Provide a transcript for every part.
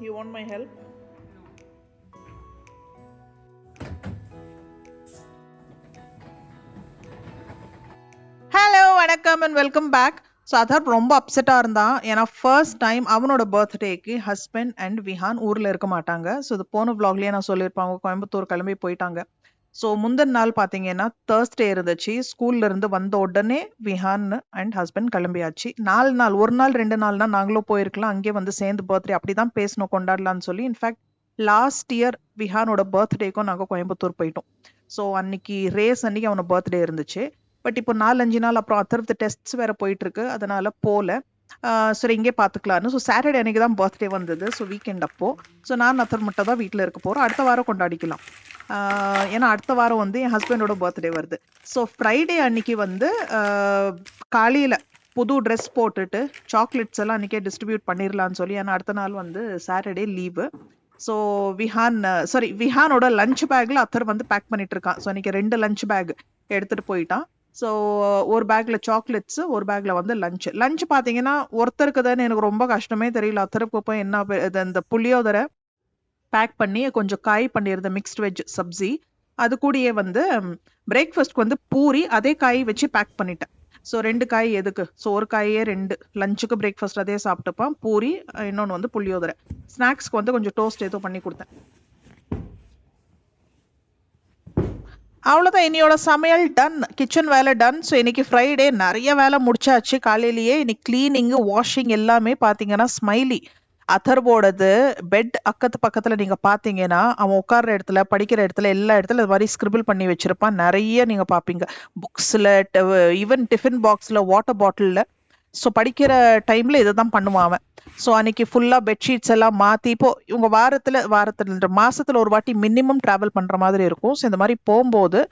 You want my help? Hello வணக்கம் and welcome back. So Athar ரொம்ப அப்செட்டாக இருந்தான். ஏன்னா ஃபர்ஸ்ட் டைம் அவனோட பர்த்டேக்கு ஹஸ்பண்ட் அண்ட் விஹான் ஊரில் இருக்க மாட்டாங்க. ஸோ இது போன vlogலயே நான் சொல்லியிருப்பாங்க, கோயம்புத்தூர் கிளம்பி போயிட்டாங்க. ஸோ முந்தின நாள் பார்த்தீங்கன்னா தேர்ஸ்டே இருந்துச்சு. ஸ்கூல்ல இருந்து வந்த உடனே விஹான் அண்ட் ஹஸ்பண்ட் கிளம்பியாச்சு. 4 நாள், 1 நாள் 2 நாள்னா நாங்களும் போயிருக்கலாம், அங்கே வந்து சேர்ந்து பர்த்டே அப்படி தான் பேசணும், கொண்டாடலாம்னு சொல்லி. இன்ஃபேக்ட் லாஸ்ட் இயர் விஹானோட பர்த்டேக்கும் நாங்கள் கோயம்புத்தூர் போயிட்டோம். ஸோ அன்னைக்கு ரேஸ் அன்னைக்கு அவனோட பர்த்டே இருந்துச்சு. பட் இப்போ 4-5 நாள் அப்புறம் அத்தரத்து டெஸ்ட்ஸ் வேற போயிட்டு இருக்கு, அதனால போல. சரி இங்கே பார்த்துக்கலான்னு. ஸோ சாட்டர்டே அன்னைக்கு தான் பர்த்டே வந்தது. ஸோ வீக்கெண்ட் அப்போ. ஸோ நான் அத்தர் மட்டும் தான் வீட்டில் இருக்க போகிறோம். அடுத்த வாரம் கொண்டாடிக்கலாம். ஏன்னா அடுத்த வாரம் வந்து என் ஹஸ்பண்டோட பர்த்டே வருது. ஸோ ஃப்ரைடே அன்னைக்கு வந்து காலையில் புது ட்ரெஸ் போட்டுட்டு சாக்லேட்ஸ் எல்லாம் அன்றைக்கே டிஸ்ட்ரிபியூட் பண்ணிடலான்னு சொல்லி. ஏன்னா அடுத்த நாள் வந்து சாட்டர்டே லீவு. ஸோ விஹானோட லஞ்ச் பேக்கில் அத்தர் வந்து பேக் பண்ணிட்டு இருக்கான். ஸோ அன்றைக்கி 2 லஞ்ச் பேக் எடுத்துகிட்டு போயிட்டான். ஸோ ஒரு பேக்கில் சாக்லேட்ஸு, ஒரு பேக்கில் வந்து லஞ்ச் பார்த்தீங்கன்னா ஒருத்தருக்கு தானே, எனக்கு ரொம்ப கஷ்டமே தெரியல. அத்தருக்கு போய் என்ன இந்த புளியோதரை பேக் பண்ணி கொஞ்சம் காய் பண்ணியிருந்தேன், மிக்ஸ்ட் வெஜ் சப்ஜி. அது கூடயே வந்து பிரேக்ஃபாஸ்ட்க்கு வந்து பூரி, அதே காய் வச்சு பேக் பண்ணிட்டேன். ஸோ 2 காய் எதுக்கு? ஸோ ஒரு காயே 2, லஞ்சுக்கு பிரேக்ஃபாஸ்ட் அதே சாப்பிட்டுப்பான். பூரி, இன்னொன்று வந்து புளியோதரை. ஸ்நாக்ஸ்க்கு வந்து கொஞ்சம் டோஸ்ட் ஏதோ பண்ணி கொடுத்தேன். அவ்வளோதான், என்னையோட சமையல் டன், கிச்சன் வேலை டன். ஸோ இன்னைக்கு ஃப்ரைடே நிறைய வேலை முடிச்சாச்சு காலையிலேயே. இன்னைக்கு கிளீனிங்கு, வாஷிங் எல்லாமே பார்த்தீங்கன்னா ஸ்மைலி அதர்வோடது பெட் பக்கத்தில் நீங்கள் பார்த்தீங்கன்னா அவன் உட்கார்ற இடத்துல, படிக்கிற இடத்துல, எல்லா இடத்துல இது மாதிரி ஸ்கிரிபிள் பண்ணி வச்சிருப்பான். நிறைய நீங்கள் பார்ப்பீங்க, புக்ஸில், ஈவன் டிஃபன் பாக்ஸில், வாட்டர் பாட்டிலில். ஸோ படிக்கிற டைமில் இதை தான் பண்ணுவான் அவன். ஸோ அன்னைக்கு ஃபுல்லாக பெட்ஷீட்ஸ் எல்லாம் மாற்றி, இப்போ இவங்க வாரத்தில் மாதத்தில் ஒரு வாட்டி மினிமம் ட்ராவல் பண்ணுற மாதிரி இருக்கும். ஸோ இந்த மாதிரி போகும்போது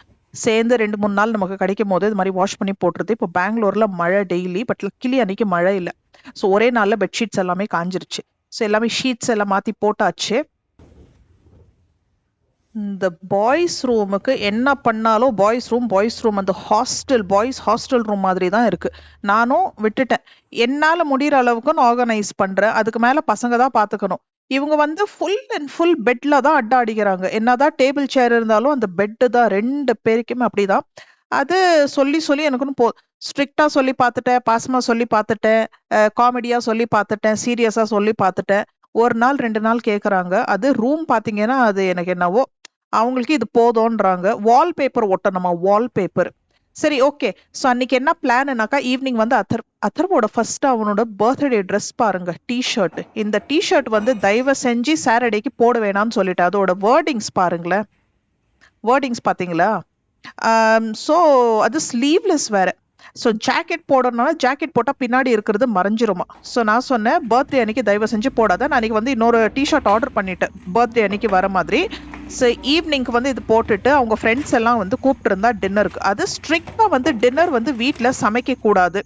சேர்ந்து 2-3 நாள் நமக்கு கிடைக்கும் போது இது மாதிரி வாஷ் பண்ணி போட்டுருது. இப்போ பெங்களூரில் மழை டெய்லி, பட் லக்கிலி அன்னைக்கு மழை இல்லை. ஸோ ஒரே நாளில் பெட்ஷீட்ஸ் எல்லாமே காஞ்சிருச்சு. ஸோ எல்லாமே ஷீட்ஸ் எல்லாம் மாற்றி போட்டாச்சு. இந்த பாய்ஸ் ரூமுக்கு என்ன பண்ணாலும் பாய்ஸ் ரூம் அந்த பாய்ஸ் ஹாஸ்டல் ரூம் மாதிரி தான் இருக்கு. நானும் விட்டுட்டேன். என்னால் முடிகிற அளவுக்கு நான் ஆர்கனைஸ் பண்ணுறேன். அதுக்கு மேலே பசங்க தான் பார்த்துக்கணும். இவங்க வந்து ஃபுல் பெட்டில் தான் அடிக்கிறாங்க. என்னதான் டேபிள் சேர் இருந்தாலும் அந்த பெட்டு தான் 2 பேருக்குமே அப்படிதான். அது சொல்லி எனக்குன்னு ஸ்ட்ரிக்டாக சொல்லி பார்த்துட்டேன், பாசமாக சொல்லி பார்த்துட்டேன், காமெடியாக சொல்லி பார்த்துட்டேன், சீரியஸாக சொல்லி பார்த்துட்டேன். 1 நாள் 2 நாள் கேட்குறாங்க. அது ரூம் பார்த்தீங்கன்னா அது எனக்கு என்னவோ அவங்களுக்கு இது போதும்ன்றாங்க. வால்பேப்பர் ஒட்டணுமா, வால்பேப்பர். சரி, ஓகே. ஸோ அன்னைக்கு என்ன பிளான்னாக்கா, ஈவினிங் வந்து அத்தர்வோட ஃபர்ஸ்ட் அவனோட பர்த்டே ட்ரெஸ் பாருங்க, டிஷர்ட். இந்த டிஷர்ட் வந்து தயவு செஞ்சு சாட்டர்டேக்கு போட வேணாம்னு சொல்லிட்டு, அதோட வேர்டிங்ஸ் பாருங்களேன், வேர்டிங்ஸ் பார்த்தீங்களா? ஸோ அது ஸ்லீவ்லெஸ் வேற. ஸோ ஜாக்கெட் போடணும்னா ஜாக்கெட் போட்டால் பின்னாடி இருக்கிறது மறைஞ்சிருமா. ஸோ நான் சொன்னேன், பர்த்டே அன்னைக்கு தயவு செஞ்சு போடாத. நான் அன்றைக்கி வந்து இன்னொரு டிஷர்ட் ஆர்டர் பண்ணிட்டேன் பர்த்டே அன்னைக்கு வர மாதிரி. ஸோ ஈவினிங்க்கு வந்து இது போட்டுட்டு அவங்க ஃப்ரெண்ட்ஸ் எல்லாம் வந்து கூப்பிட்டுருந்தா டின்னருக்கு. அது ஸ்ட்ரிக்டாக வந்து டின்னர் வந்து வீட்டில் சமைக்கக்கூடாது.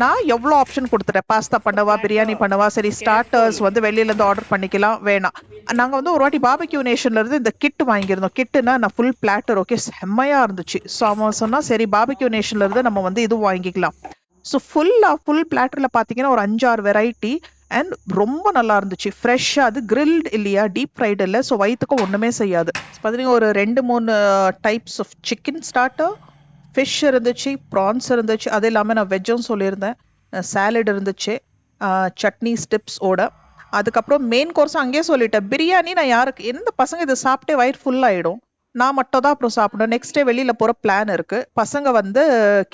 நான் எவ்வளோ ஆப்ஷன் கொடுத்துட்டேன், பாஸ்தா பண்ணவா, பிரியாணி பண்ணவா, சரி ஸ்டார்டர்ஸ் வந்து வெளியிலேருந்து ஆர்டர் பண்ணிக்கலாம், வேணாம். நாங்கள் வந்து ஒரு வாட்டி பாபிக்யூ நேஷன்லேருந்து இந்த கிட் வாங்கியிருந்தோம். கிட்டுனா நான் ஃபுல் பிளாட்டர், ஓகே, செம்மையாக இருந்துச்சு. ஸோ அவன் சொன்னால் சரி பாபிக்யூ நேஷன்லேருந்து நம்ம வந்து இது வாங்கிக்கலாம். ஸோ ஃபுல் பிளாட்டரில் பார்த்தீங்கன்னா ஒரு 5-6 வெரைட்டி அண்ட் ரொம்ப நல்லா இருந்துச்சு. ஃப்ரெஷ்ஷாக, அது கிரில்டு இல்லையா, டீப் ஃப்ரைடு இல்லை. ஸோ வயிற்றுக்கும் ஒன்றுமே செய்யாது. பார்த்தீங்கன்னா ஒரு 2-3 types of chicken starter, fish இருந்துச்சு, ப்ரான்ஸ் இருந்துச்சு. அது இல்லாமல் நான் வெஜ்ஜும் சொல்லியிருந்தேன், சாலட் இருந்துச்சு, சட்னி ஸ்டிப்ஸோட. அதுக்கப்புறம் மெயின் கோர்ஸும் அங்கேயே சொல்லிட்டேன். பிரியாணி நான் யாருக்கு, எந்த பசங்க இதை சாப்பிட்டே வயிறு ஃபுல்லாகிடும், நான் மட்டும் தான் அப்புறம் சாப்பிடணும். நெக்ஸ்ட் டே வெளியில் போகிற பிளான் இருக்குது. பசங்க வந்து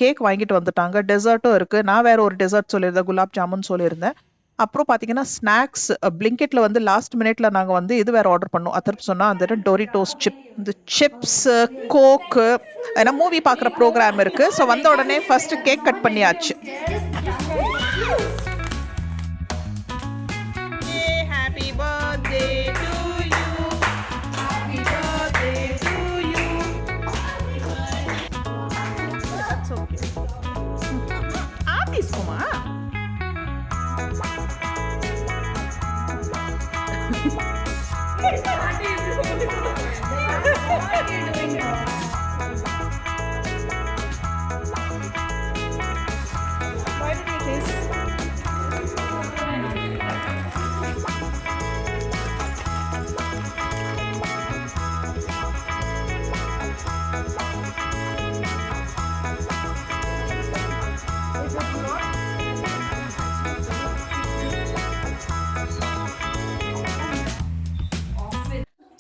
கேக் வாங்கிட்டு வந்துட்டாங்க, டெசர்ட்டும் இருக்குது. நான் வேறு ஒரு டெசர்ட் சொல்லியிருந்தேன், குலாப் ஜாமுன் சொல்லியிருந்தேன். அப்புறம் பார்த்தீங்கன்னா ஸ்நாக்ஸ், பிளிங்கெட்டில் வந்து லாஸ்ட் மினிட்ல நாங்கள் வந்து இது வேறு ஆர்டர் பண்ணோம். அதற்கு சொன்னால் அந்த டோரிட்டோஸ் இந்த சிப்ஸு, கோக்கு, ஏன்னா மூவி பார்க்குற ப்ரோக்ராம் இருக்குது. ஸோ வந்த உடனே ஃபர்ஸ்ட் கேக் கட் பண்ணியாச்சு. Happy birthday to you, happy birthday to you. That's okay. ஆபீஸ்க்குமா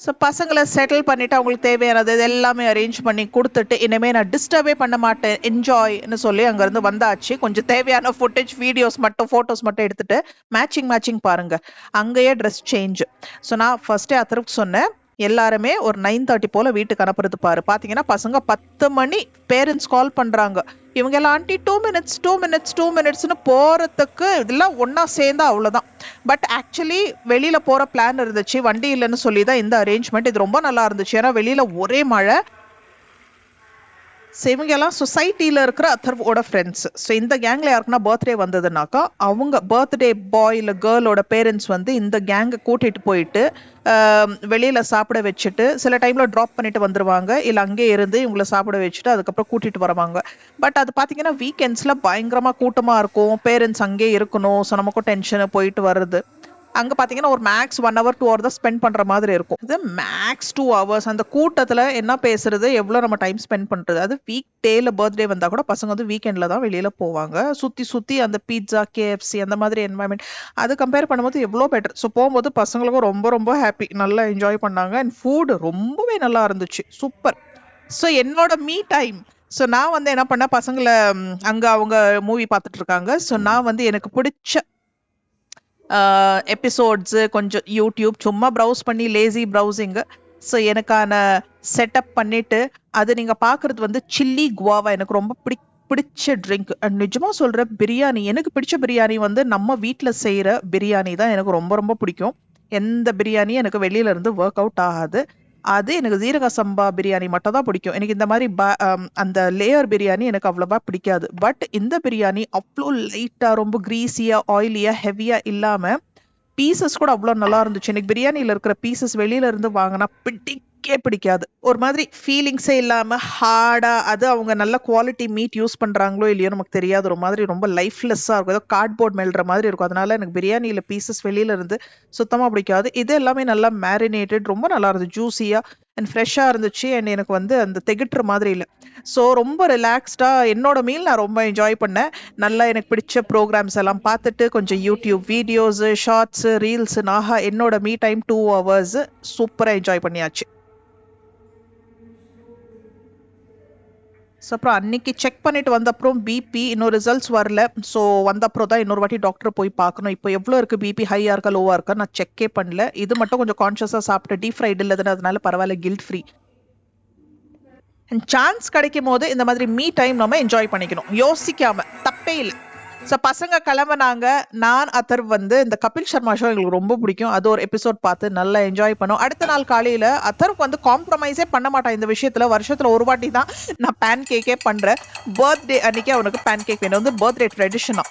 ஸோ பசங்களை செட்டில் பண்ணிவிட்டு அவங்களுக்கு தேவையானது இது எல்லாமே அரேஞ்ச் பண்ணி கொடுத்துட்டு இனிமேல் நான் டிஸ்டர்பே பண்ண மாட்டேன் என்ஜாய்னு சொல்லி அங்கேருந்து வந்தாச்சு. கொஞ்சம் தேவையான ஃபுட்டேஜ் வீடியோஸ் மட்டும் ஃபோட்டோஸ் மட்டும் எடுத்துகிட்டு மேட்சிங் பாருங்கள். அங்கேயே ட்ரெஸ் சேஞ்ச். ஸோ நான் ஃபஸ்ட்டே அத்தருக்கு சொன்னேன் எல்லாருமே ஒரு 9:30 போல வீட்டுக்கு அனுப்புறது பாரு. பார்த்தீங்கன்னா பசங்க 10 மணி பேரண்ட்ஸ் கால் பண்ணுறாங்க. இவங்க எல்லாம் ஆண்டி 2 மினிட்ஸ்னு போகிறதுக்கு இதெல்லாம் ஒன்றா சேர்ந்தா அவ்வளோதான். பட் ஆக்சுவலி வெளியில் போகிற பிளான் இருந்துச்சு, வண்டி இல்லைன்னு சொல்லி தான் இந்த அரேஞ்ச்மெண்ட். இது ரொம்ப நல்லா இருந்துச்சு. ஏன்னா வெளியில் ஒரே மழை. ஸோ இவங்கெல்லாம் சொசைட்டியில் இருக்கிற அத்தர்வோட ஃப்ரெண்ட்ஸ். ஸோ இந்த கேங்கில் யாருக்குன்னா பர்த்டே வந்ததுனாக்கா அவங்க பர்த்டே பாய் இல்லை கேர்ளோட பேரண்ட்ஸ் வந்து இந்த கேங்கை கூட்டிகிட்டு போயிட்டு வெளியில் சாப்பிட வச்சுட்டு சில டைமில் ட்ராப் பண்ணிட்டு வந்துடுவாங்க. இல்லை அங்கே இருந்து இவங்களை சாப்பிட வச்சுட்டு அதுக்கப்புறம் கூட்டிகிட்டு வருவாங்க. பட் அது பார்த்தீங்கன்னா வீக்கெண்ட்ஸில் பயங்கரமாக கூட்டமாக இருக்கும். பேரண்ட்ஸ் அங்கே இருக்கணும். ஸோ நமக்கும் டென்ஷனு போயிட்டு வருது. அங்கே பார்த்தீங்கன்னா ஒரு மேக்ஸ் 1 hour 2 hour தான் ஸ்பெண்ட் பண்ணுற மாதிரி இருக்கும். இது மேக்ஸ் 2 hours. அந்த கூட்டத்தில் என்ன பேசுறது, எவ்வளோ நம்ம டைம் ஸ்பெண்ட் பண்ணுறது. அது வீக் டேல பர்த்டே வந்தால் கூட பசங்க வந்து வீக்கெண்டில் தான் வெளியில் போவாங்க. சுற்றி அந்த பீட்சா KFC அந்த மாதிரி என்வாயன்மெண்ட் அது கம்பேர் பண்ணும்போது எவ்வளோ பெட்டர். ஸோ போகும்போது பசங்களுக்கும் ரொம்ப ஹாப்பி, நல்லா என்ஜாய் பண்ணாங்க. அண்ட் ஃபுட் ரொம்பவே நல்லா இருந்துச்சு, சூப்பர். ஸோ என்னோட மீ டைம். ஸோ நான் வந்து என்ன பண்ணேன், பசங்களை அங்கே அவங்க மூவி பார்த்துட்டு இருக்காங்க. ஸோ நான் வந்து எனக்கு பிடிச்ச எபிசோட்ஸு கொஞ்சம் யூடியூப் சும்மா ப்ரௌஸ் பண்ணி லேசி ப்ரௌசிங்கு. ஸோ எனக்கான செட்டப் பண்ணிவிட்டு அது நீங்கள் பார்க்குறது வந்து சில்லி குவாவா. எனக்கு ரொம்ப பிடிச்ச ட்ரிங்க். நிஜமாக சொல்கிற பிரியாணி, எனக்கு பிடிச்ச பிரியாணி வந்து நம்ம வீட்டில் செய்கிற பிரியாணி தான் எனக்கு ரொம்ப பிடிக்கும். எந்த பிரியாணியும் எனக்கு வெளியிலேருந்து ஒர்க் அவுட் ஆகாது. அது எனக்கு ஜீரக சம்பா பிரியாணி மட்டும் தான் பிடிக்கும். எனக்கு இந்த மாதிரி அந்த லேயர் பிரியாணி எனக்கு அவ்வளோவா பிடிக்காது. பட் இந்த பிரியாணி அவ்வளோ லைட்டாக, ரொம்ப க்ரீஸியாக, ஆயிலியாக, ஹெவியாக இல்லாமல் பீசஸ் கூட அவ்வளோ நல்லா இருந்துச்சு. எனக்கு பிரியாணியில் இருக்கிற பீசஸ் வெளியில இருந்து வாங்கினா பிடிக்காது. ஒரு மாதிரி ஃபீலிங்ஸே இல்லாமல் ஹார்டாக, அது அவங்க நல்ல குவாலிட்டி மீட் யூஸ் பண்ணுறாங்களோ இல்லையோ நமக்கு தெரியாது. ஒரு மாதிரி ரொம்ப லைஃப்லெஸ்ஸாக இருக்கும், ஏதோ கார்ட்போர்ட் மெல்ற மாதிரி இருக்கும். அதனால எனக்கு பிரியாணியில் பீசஸ் வெளியில இருந்து சுத்தமாக பிடிக்காது. இது எல்லாமே நல்லா மேரினேட்டட், ரொம்ப நல்லா இருந்துச்சு, ஜூஸியாக அண்ட் ஃப்ரெஷ்ஷாக இருந்துச்சு. அண்ட் எனக்கு வந்து அந்த திகட்டுற மாதிரி இல்லை. ஸோ ரொம்ப ரிலாக்ஸ்டாக என்னோட மீல் நான் ரொம்ப என்ஜாய் பண்ணேன். நல்லா எனக்கு பிடிச்ச ப்ரோக்ராம்ஸ் எல்லாம் பார்த்துட்டு கொஞ்சம் யூடியூப் வீடியோஸு, ஷார்ட்ஸு, ரீல்ஸு, நாகா என்னோட மீ டைம் 2 hours சூப்பராக என்ஜாய் பண்ணியாச்சு. ஸோ அப்புறம் அன்னைக்கு செக் பண்ணிட்டு வந்த அப்புறம் பிபி இன்னும் ரிசல்ட்ஸ் வரல. ஸோ வந்த அப்புறம் தான் இன்னொரு வாட்டி டாக்டர் போய் பார்க்கணும். இப்போ எவ்வளோ இருக்குது, பிபி ஹையாக இருக்கா லோவாக இருக்கா நான் செக்கே பண்ணல. இது மட்டும் கொஞ்சம் கான்ஷியஸாக சாப்பிட்டு டீப் ஃப்ரைடு இல்லதுன்னு அதனால பரவாயில்ல, கில்ட் ஃப்ரீ. சான்ஸ் கிடைக்கும் போது இந்த மாதிரி மீ டைம் நம்ம என்ஜாய் பண்ணிக்கணும், யோசிக்காம, தப்பே இல்லை. ஸோ பசங்க கிளம்புனாங்க. நான் அத்தர் வந்து இந்த கபில் சர்மா ஷோ எங்களுக்கு ரொம்ப பிடிக்கும். அது ஒரு எபிசோட் பார்த்து நல்லா என்ஜாய் பண்ணோம். அடுத்த நாள் காலையில் அத்தருக்கு வந்து காம்ப்ரமைஸே பண்ண மாட்டான் இந்த விஷயத்தில். வருஷத்தில் ஒரு வாட்டி தான் நான் பேன் கேக்கே பண்ணுறேன். பர்த்டே அன்னைக்கு அவனுக்கு பேன் கேக் வேணும், வந்து பர்த்டே ட்ரெடிஷனாக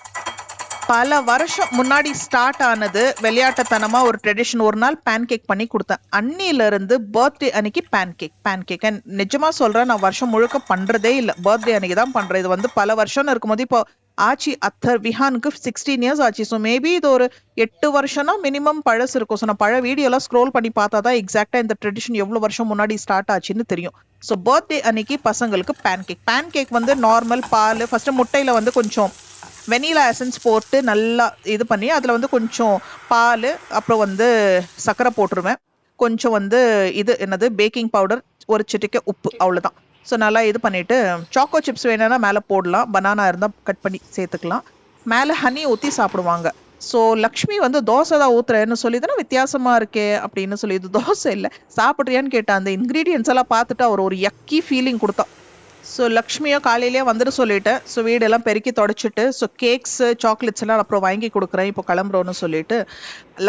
பல வருஷம் முன்னாடி ஸ்டார்ட் ஆனது. விளையாட்டுத்தனமாக ஒரு ட்ரெடிஷன். ஒரு நாள் பேன் கேக் பண்ணி கொடுத்தேன். அன்னியிலிருந்து பர்த்டே அன்னைக்கு பேன் கேக். அண்ட் நிஜமாக சொல்கிறேன், நான் வருஷம் முழுக்க பண்ணுறதே இல்லை, பர்த்டே அன்னைக்கு தான் பண்ணுறேன். இது வந்து பல வருஷம்னு இருக்கும்போது இப்போ ஆச்சு. அத்தர் விஹானுக்கு 16 years ஆச்சு. ஸோ மேபி இது ஒரு 8 வருஷம்னா மினிமம் பழசு இருக்கும். ஸோ நான் பழ வீடியோலாம் ஸ்க்ரோல் பண்ணி பார்த்தா தான் எக்ஸாக்டாக இந்த ட்ரெடிஷன் எவ்வளோ வருஷம் முன்னாடி ஸ்டார்ட் ஆச்சுன்னு தெரியும். ஸோ பர்த்டே அன்னைக்கு பசங்களுக்கு பேன் கேக் வந்து நார்மல் பால், ஃபஸ்ட்டு முட்டையில் வந்து கொஞ்சம் வெனிலா எசன்ஸ் போட்டு நல்லா இது பண்ணி அதில் வந்து கொஞ்சம் பால், அப்புறம் வந்து சர்க்கரை போட்டுருவேன். கொஞ்சம் வந்து இது என்னது பேக்கிங் பவுடர், ஒரு சிட்டிக்கை உப்பு, அவ்வளோதான். ஸோ நல்லா இது பண்ணிவிட்டு சாக்கோ சிப்ஸ் வேணும்னா மேலே போடலாம், பனானா இருந்தால் கட் பண்ணி சேர்த்துக்கலாம். மேலே ஹனி ஊற்றி சாப்பிடுவாங்க. ஸோ லக்ஷ்மி வந்து தோசை தான் ஊற்றுறேன்னு சொல்லி தானே வித்தியாசமாக இருக்கே அப்படின்னு சொல்லி, இது தோசை இல்லை சாப்பிட்றியான்னு கேட்டேன். அந்த இன்க்ரீடியன்ஸ் எல்லாம் பார்த்துட்டு அவர் ஒரு யக்கி ஃபீலிங் கொடுத்தா. ஸோ லக்ஷ்மியோ காலையிலேயே வந்துட்டு சொல்லிட்டேன். ஸோ வீடெல்லாம் பெருக்கி தொடச்சிட்டு ஸோ கேக்ஸு சாக்லேட்ஸ் எல்லாம் அப்புறம் வாங்கி கொடுக்குறேன், இப்போ கிளம்புறோன்னு சொல்லிட்டு.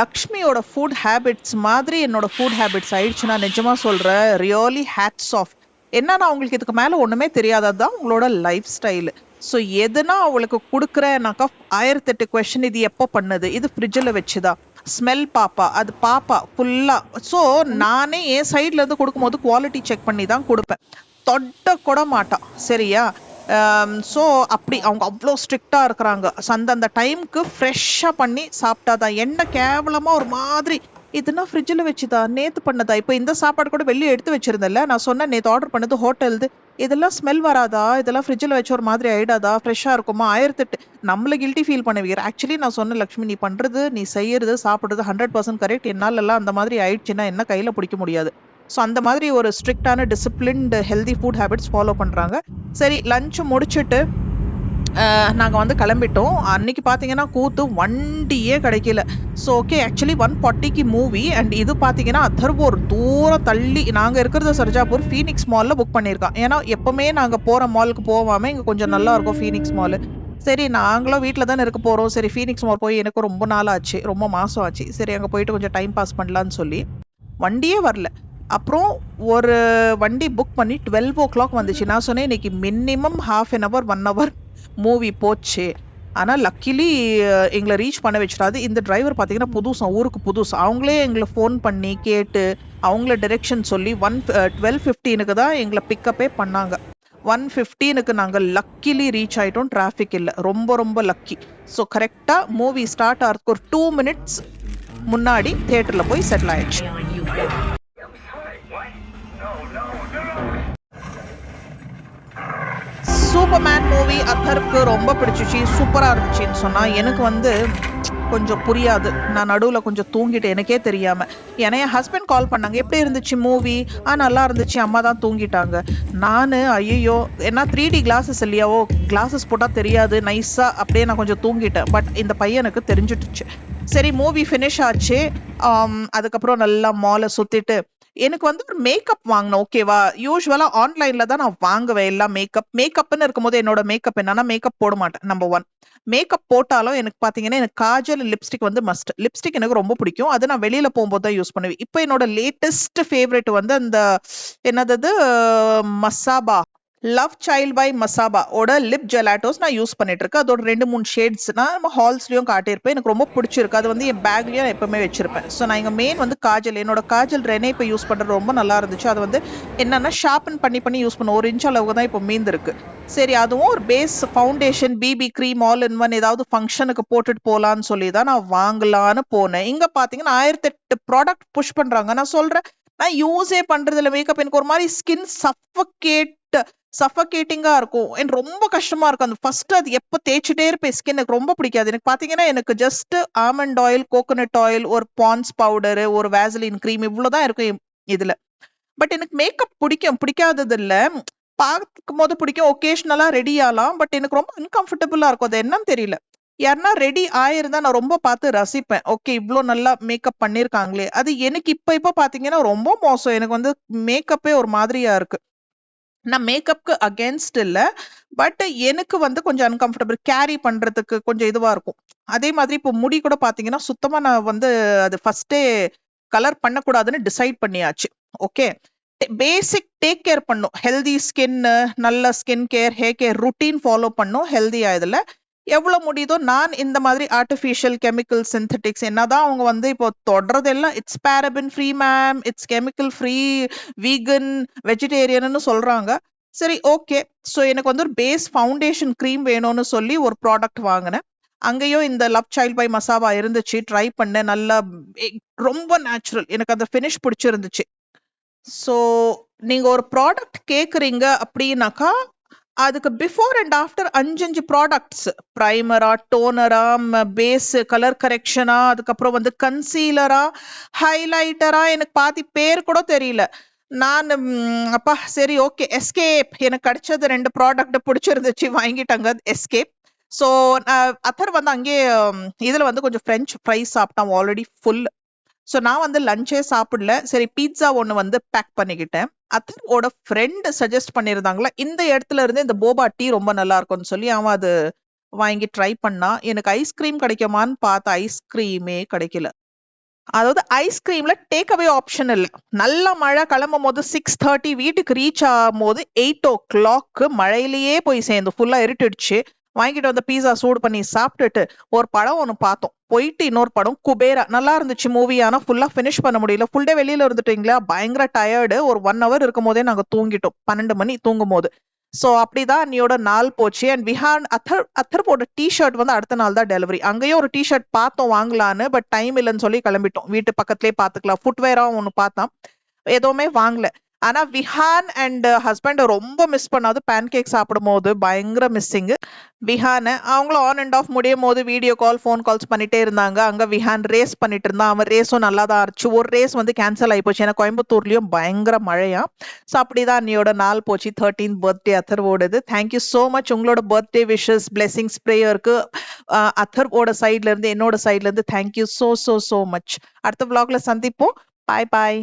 லக்ஷ்மியோட ஃபுட் ஹேபிட்ஸ் மாதிரி என்னோட ஃபுட் ஹேபிட்ஸ் ஆயிடுச்சுன்னா நிஜமாக சொல்கிறேன், ரியலி ஹேட்ஸ் ஆஃப். என்னன்னா அவங்களுக்கு இதுக்கு மேலே ஒன்றுமே தெரியாதது தான் உங்களோட லைஃப் ஸ்டைலு. ஸோ எதுனா அவளுக்கு கொடுக்குறேன்னாக்கா 1008 கொஷின். இது எப்போ பண்ணுது, இது ஃப்ரிட்ஜில் வச்சுதா, ஸ்மெல் பாப்பா, அது பாப்பா ஃபுல்லாக. ஸோ நானே என் சைட்லேருந்து கொடுக்கும்போது குவாலிட்டி செக் பண்ணி தான் கொடுப்பேன், தொட்ட கூட மாட்டான், சரியா? ஸோ அப்படி அவங்க அவ்வளோ ஸ்ட்ரிக்டாக இருக்கிறாங்க. ஸோ அந்தந்த டைமுக்கு ஃப்ரெஷ்ஷாக பண்ணி சாப்பிட்டாதான். எண்ணெய் கேவலமாக ஒரு மாதிரி இதுனா ஃப்ரிட்ஜில் வச்சுதா நேத்து பண்ணதா? இப்போ இந்த சாப்பாடு கூட வெளியே எடுத்து வச்சிருந்தேன்ல, நான் சொன்னேன் நேத்து ஆர்டர் பண்ணது ஹோட்டல்து. இதெல்லாம் ஸ்மெல் வராதா? இதெல்லாம் ஃப்ரிட்ஜில் வச்ச ஒரு மாதிரி ஆயிடாதா? ஃப்ரெஷ்ஷா இருக்குமா? 1008 நம்மள கில்ட்டி ஃபீல் பண்ண வைக்கிற. ஆக்சுவலி நான் சொன்னேன், லக்ஷ்மி நீ பண்றது, நீ செய்யறது, சாப்பிடுறது 100% கரெக்ட். என்னாலலாம் அந்த மாதிரி ஆயிடுச்சுன்னா என்ன கையில பிடிக்க முடியாது. ஸோ அந்த மாதிரி ஒரு ஸ்ட்ரிக்டான disciplined healthy food habits follow பண்றாங்க. சரி, லஞ்ச் முடிச்சுட்டு நாங்க வந்து கிளம்பிட்டோம். அன்னைக்கு பார்த்தீங்கன்னா கூத்து வண்டியே கிடைக்கல. ஸோ ஓகே, ஆக்சுவலி 140க்கு மூவி அண்ட் இது பார்த்தீங்கன்னா அதர்வூர் தூரம் தள்ளி. நாங்க இருக்கிறது சர்ஜாப்பூர், ஃபீனிக்ஸ் மால்ல புக் பண்ணியிருக்கோம். ஏன்னா எப்பவுமே நாங்க போற மாலுக்கு போவாம இங்க கொஞ்சம் நல்லா இருக்கும் ஃபீனிக்ஸ் மாலு. சரி, நாங்களும் வீட்ல தானே இருக்க போறோம். சரி, ஃபீனிக்ஸ் மால் போய் எனக்கு ரொம்ப நாள் ஆச்சு, ரொம்ப மாசம் ஆச்சு. சரி, அங்க போயிட்டு கொஞ்சம் டைம் பாஸ் பண்ணலான்னு சொல்லி வண்டியே வரல. அப்புறம் ஒரு வண்டி புக் பண்ணி 12 வந்துச்சு. நான் சொன்னேன் இன்னைக்கு minimum half an hour 1 hour movie போச்சு. ஆனா லக்கிலி எங்களை ரீச் பண்ண வச்சிடாது. இந்த டிரைவர் பார்த்தீங்கன்னா புதுசா, ஊருக்கு புதுசு. அவங்களே எங்களை ஃபோன் பண்ணி கேட்டு அவங்கள டைரக்ஷன் சொல்லி 12:15க்கு தான் எங்களை பிக்கப்பே பண்ணாங்க. 1:15க்கு நாங்கள் லக்கிலி ரீச் ஆயிட்டோம். டிராஃபிக் இல்லை, ரொம்ப ரொம்ப லக்கி. ஸோ கரெக்டாக மூவி ஸ்டார்ட் ஆகிறதுக்கு ஒரு 2 மினிட்ஸ் முன்னாடி தியேட்டரில் போய் செட்டில் ஆயிடுச்சு. சூப்பர்மேன் மூவி அத்தருக்கு ரொம்ப பிடிச்சிச்சு, சூப்பரா இருந்துச்சுன்னு சொன்னா. எனக்கு வந்து கொஞ்சம் புரியாது, நான் நடுவில் கொஞ்சம் தூங்கிட்டேன் எனக்கே தெரியாம. ஏன்னா என் ஹஸ்பண்ட் கால் பண்ணாங்க, எப்படி இருந்துச்சு மூவி? நல்லா இருந்துச்சு, அம்மா தான் தூங்கிட்டாங்க. நான் ஐயோ, ஏன்னா 3D கிளாஸஸ் இல்லையாவோ, கிளாஸஸ் போட்டால் தெரியாது நைஸா, அப்படியே நான் கொஞ்சம் தூங்கிட்டேன். பட் இந்த பையனுக்கு தெரிஞ்சிட்டுச்சு. சரி, மூவி ஃபினிஷ் ஆச்சு. அதுக்கப்புறம் நல்லா மாலை சுத்திட்டு எனக்கு வந்து ஒரு மேக்கப் வாங்கணும். ஓகேவா, யூஸ்வலா ஆன்லைன்ல தான் நான் வாங்குவேன் எல்லாம். மேக்கப்னு இருக்கும்போது என்னோட மேக்கப் என்னன்னா, மேக்கப் போட மாட்டேன். நம்பர் 1. மேக்கப் போட்டாலும் எனக்கு பாத்தீங்கன்னா, எனக்கு காஜல், லிப்ஸ்டிக் வந்து மஸ்ட். லிப்ஸ்டிக் எனக்கு ரொம்ப பிடிக்கும், அது நான் வெளியில போகும்போது தான் யூஸ் பண்ணுவேன். இப்போ என்னோட லேட்டஸ்ட் ஃபேவரட் வந்து அந்த என்னது Masaba, love child by Masaba ஓட லிப் ஜெலாட்டோஸ் நான் யூஸ் பண்ணிட்டு இருக்கேன். அதோட 2-3 ஷேட்ஸ் நான் நம்ம ஹால்ஸ்லயும் காட்டியிருப்பேன். எனக்கு ரொம்ப பிடிச்சிருக்கு. அது வந்து என் பேக்லயும் எப்பவுமே வச்சிருப்பேன். ஸோ நான் இங்க மெயின் வந்து காஜல், என்னோட காஜல் ரெனே இப்போ யூஸ் பண்றது ரொம்ப நல்லா இருந்துச்சு. அது வந்து என்னன்னா ஷார்பன் பண்ணி யூஸ் பண்ண 1 இன்ச் அளவுக்கு தான் இப்போ மீந்திருக்கு. சரி, அதுவும் ஒரு base foundation, BB cream, all in one ஏதாவது ஃபங்க்ஷனுக்கு போட்டுட்டு போலான்னு சொல்லி தான் நான் வாங்கலான்னு போனேன். இங்க பாத்தீங்கன்னா 1008 ப்ராடக்ட் புஷ் பண்றாங்க. நான் சொல்றேன், நான் யூஸே பண்றது இல்லை மேக்கப். எனக்கு ஒரு மாதிரி ஸ்கின் சஃபகேட்டிங்கா இருக்கும். எனக்கு ரொம்ப கஷ்டமா இருக்கும். அந்த ஃபர்ஸ்ட் அது எப்போ தேய்ச்சிட்டே இருப்பேன். ஸ்கின் எனக்கு ரொம்ப பிடிக்காது. எனக்கு பாத்தீங்கன்னா எனக்கு just almond oil, coconut oil, ஒரு பான்ஸ் பவுடர், ஒரு வேசலின் கிரீம் இவ்வளவுதான் இருக்கும் இதுல. பட் எனக்கு மேக்கப் பிடிக்காதது இல்ல, பார்க்கும் போது பிடிக்கும், ஒகேஷனலா ரெடி ஆகலாம். பட் எனக்கு ரொம்ப அன்கம்ஃபர்டபுளா இருக்கும். அது என்னன்னு தெரியல. யாருன்னா ரெடி ஆயிருந்தா நான் ரொம்ப பார்த்து ரசிப்பேன். ஓகே, இவ்வளோ நல்லா மேக்கப் பண்ணிருக்காங்களே. அது எனக்கு இப்ப பாத்தீங்கன்னா ரொம்ப மோசம். எனக்கு வந்து மேக்கப்பே ஒரு மாதிரியா இருக்கு. நான் மேக்கப்க்கு அகேன்ஸ்ட் இல்ல, பட் எனக்கு வந்து கொஞ்சம் அன்கம்ஃபர்டபுள், கேரி பண்றதுக்கு கொஞ்சம் இதுவா இருக்கும். அதே மாதிரி இப்போ முடி கூட பாத்தீங்கன்னா சுத்தமா நான் வந்து அது ஃபர்ஸ்டே கலர் பண்ணக்கூடாதுன்னு டிசைட் பண்ணியாச்சு. ஓகே, பேசிக் டேக் கேர் பண்ணும், ஹெல்தி ஸ்கின், நல்ல skin care, hair care routine follow பண்ணும் ஹெல்தியா. இதுல எவ்வளவு முடியுதோ நான் இந்த மாதிரி ஆர்டிஃபிஷியல் கெமிக்கல், சிந்தட்டிக்ஸ் என்னதான் அவங்க வந்து இப்போ தொடர்றதெல்லாம் it's paraben free ma'am, it's chemical free, vegan, வெஜிடேரியன்னு சொல்றாங்க. சரி, ஓகே. ஸோ எனக்கு வந்து ஒரு பேஸ் ஃபவுண்டேஷன் க்ரீம் வேணும்னு சொல்லி ஒரு ப்ராடக்ட் வாங்கினேன். அங்கேயும் இந்த லவ் சைல்ட் பை மசாபா இருந்துச்சு, ட்ரை பண்ணேன். நல்லா ரொம்ப நேச்சுரல், எனக்கு அந்த ஃபினிஷ் பிடிச்சிருந்துச்சு. ஸோ நீங்க ஒரு ப்ராடக்ட் கேக்குறீங்க அப்படின்னாக்கா அதுக்கு பிஃபோர் அண்ட் ஆஃப்டர் 5 ப்ராடக்ட்ஸ், பிரைமரா, டோனரா, பேஸ், கலர் கரெக்ஷனா, அதுக்கப்புறம் வந்து கன்சீலரா, ஹைலைட்டரா, எனக்கு பாதி பேர் கூட தெரியல. நான் அப்பா சரி ஓகே, எஸ்கேப் எனக்கு கிடைச்சது 2 ப்ராடக்ட் பிடிச்சிருந்துச்சு, வாங்கிட்டாங்க எஸ்கேப். ஸோ அத்தர் வந்து அங்கேயே இதுல வந்து கொஞ்சம் ஃப்ரெஞ்ச் ஃப்ரைஸ் சாப்பிட்டான், ஆல்ரெடி ஃபுல். ஸோ நான் வந்து லஞ்சே சாப்பிடல. சரி, பீட்சா ஒன்று வந்து பேக் பண்ணிக்கிட்டேன். அத்தனோட ஃப்ரெண்ட் சஜஸ்ட் பண்ணியிருந்தாங்களா, இந்த இடத்துல இருந்து இந்த போபா டீ ரொம்ப நல்லா இருக்கும்னு சொல்லி அவன் அது வாங்கி ட்ரை பண்ணா. எனக்கு ஐஸ்கிரீம் கிடைக்குமான்னு பார்த்தா ஐஸ்கிரீமே கிடைக்கல. அதாவது ஐஸ்கிரீம்ல டேக் அவே ஆப்ஷன் இல்லை. நல்ல மழை, கிளம்பும் போது 6:30, வீட்டுக்கு ரீச் ஆகும் போது 8 மழையிலேயே போய் சேர்ந்து ஃபுல்லா இருட்டுடுச்சு. வாங்கிட்டு வந்த பீஸா சூடு பண்ணி சாப்பிட்டுட்டு ஒரு படம் ஒன்று பார்த்தோம். போயிட்டு இன்னொரு படம் குபேரா, நல்லா இருந்துச்சு மூவி. ஆனா ஃபுல்லா ஃபினிஷ் பண்ண முடியல. ஃபுல் டே வெளியில இருந்துட்டீங்களா, பயங்கர டயர்டு. ஒரு 1 ஹவர் இருக்கும் போதே நாங்க தூங்கிட்டோம், 12 மணி தூங்கும் போது. ஸோ அப்படிதான் அன்னியோட நாள் போச்சு. அண்ட் விஹான் அத்தர் போட்ட டிஷர்ட் வந்து அடுத்த நாள் தான் டெலிவரி. அங்கேயும் ஒரு டிஷர்ட் பார்த்தோம் வாங்கலான்னு, பட் டைம் இல்லைன்னு சொல்லி கிளம்பிட்டோம். வீட்டு பக்கத்துலேயே பார்த்துக்கலாம், ஃபுட்வேரா ஒன்று பார்த்தோம், எதுவுமே வாங்கல. ஆனா விஹான் அண்ட் ஹஸ்பண்ட் ரொம்ப மிஸ் பண்ணாது. பேன் கேக் சாப்பிடும் போது பயங்கர மிஸ்ஸிங். விஹான் அவங்களும் ஆன் அண்ட் ஆஃப் முடியும் போது வீடியோ கால், ஃபோன் கால்ஸ் பண்ணிட்டே இருந்தாங்க. அங்க விஹான் ரேஸ் பண்ணிட்டு இருந்தான். அவன் ரேஸும் நல்லா தான் இருந்துச்சு. ஒரு ரேஸ் வந்து கேன்சல் ஆகி போச்சு, ஏன்னா கோயம்புத்தூர்லயும் பயங்கர மழையா. ஸோ அப்படிதான் அன்னியோட நாள் போச்சு. 13th பர்த்டே அத்தர்வோடது. Thank you so much. உங்களோட பர்த்டே விஷஸ், பிளெஸிங்ஸ், ப்ரேயருக்கு அத்தர்வோட சைட்ல இருந்து, என்னோட சைட்ல இருந்து thank you so so so much. அடுத்த vlogல சந்திப்போம். பாய் பாய்.